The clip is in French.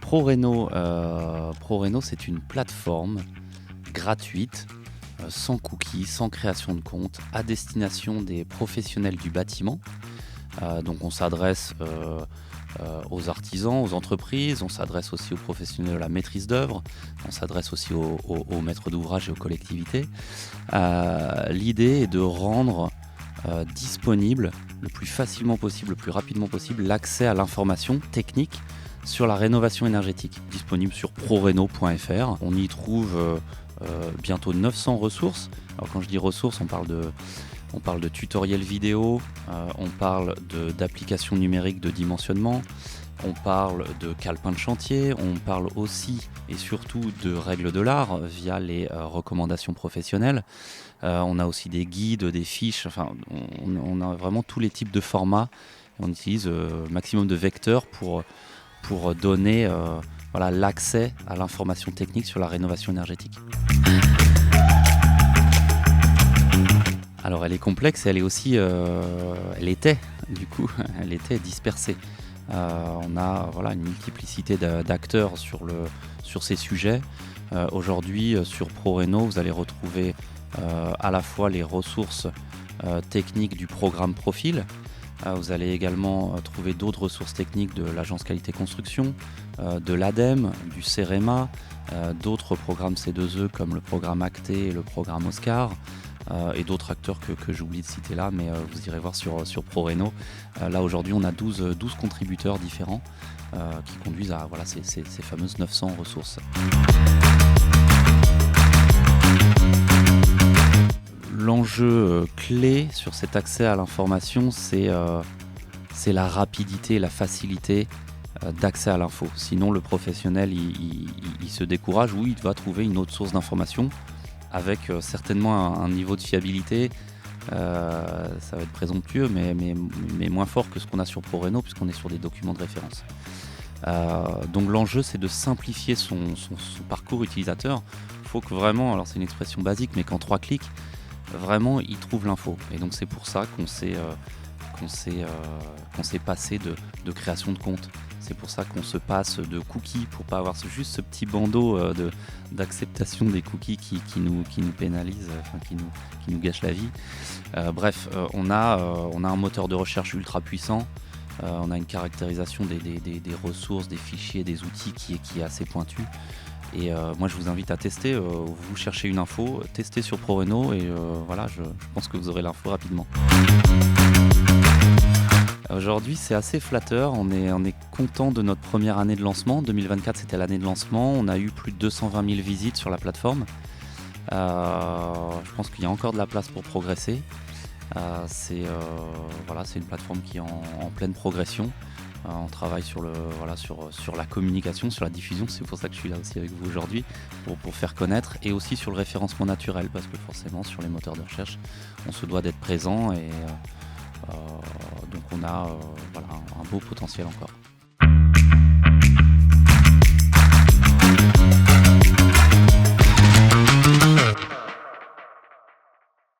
ProReno, c'est une plateforme gratuite, sans cookies, sans création de compte, à destination des professionnels du bâtiment. Donc on s'adresse aux artisans, aux entreprises, on s'adresse aussi aux professionnels de la maîtrise d'œuvre, on s'adresse aussi aux maîtres d'ouvrage et aux collectivités. L'idée est de rendre disponible le plus facilement possible, le plus rapidement possible, l'accès à l'information technique sur la rénovation énergétique, disponible sur proreno.fr. On y trouve bientôt 900 ressources. Alors quand je dis ressources, on parle de tutoriels vidéo, on parle d'applications numériques de dimensionnement, on parle de calepins de chantier, on parle aussi et surtout de règles de l'art via les recommandations professionnelles. On a aussi des guides, des fiches, enfin on a vraiment tous les types de formats. On utilise le maximum de vecteurs pour donner l'accès à l'information technique sur la rénovation énergétique. Alors elle est complexe et elle était dispersée. On a une multiplicité d'acteurs sur ces sujets. Aujourd'hui sur ProReno, vous allez retrouver à la fois les ressources techniques du programme Profil. Vous allez également trouver d'autres ressources techniques de l'Agence Qualité Construction, de l'ADEME, du CEREMA, d'autres programmes C2E comme le programme Acté et le programme Oscar, et d'autres acteurs que j'oublie de citer là, mais vous irez voir sur ProReno. Là aujourd'hui on a 12 contributeurs différents qui conduisent à ces fameuses 900 ressources. L'enjeu clé sur cet accès à l'information, c'est la rapidité, la facilité d'accès à l'info. Sinon, le professionnel, il se décourage ou il va trouver une autre source d'information avec certainement un niveau de fiabilité. Ça va être présomptueux, mais moins fort que ce qu'on a sur ProReno, puisqu'on est sur des documents de référence. Donc l'enjeu, c'est de simplifier son parcours utilisateur. Il faut que vraiment, alors c'est une expression basique, mais qu'en 3 clics, vraiment il trouve l'info. Et donc c'est pour ça qu'on s'est passé de création de compte. C'est pour ça qu'on se passe de cookies pour pas avoir juste ce petit bandeau d'acceptation des cookies qui nous pénalise, qui nous gâche la vie. On a un moteur de recherche ultra puissant. On a une caractérisation des ressources, des fichiers, des outils qui est assez pointue. Et moi je vous invite à tester, vous cherchez une info, testez sur ProReno et je pense que vous aurez l'info rapidement. Aujourd'hui c'est assez flatteur, on est content de notre première année de lancement. 2024 c'était l'année de lancement, on a eu plus de 220 000 visites sur la plateforme. Je pense qu'il y a encore de la place pour progresser. C'est une plateforme qui est en pleine progression. On travaille sur la communication, sur la diffusion, c'est pour ça que je suis là aussi avec vous aujourd'hui, pour faire connaître, et aussi sur le référencement naturel, parce que forcément sur les moteurs de recherche, on se doit d'être présent, et donc on a un beau potentiel encore.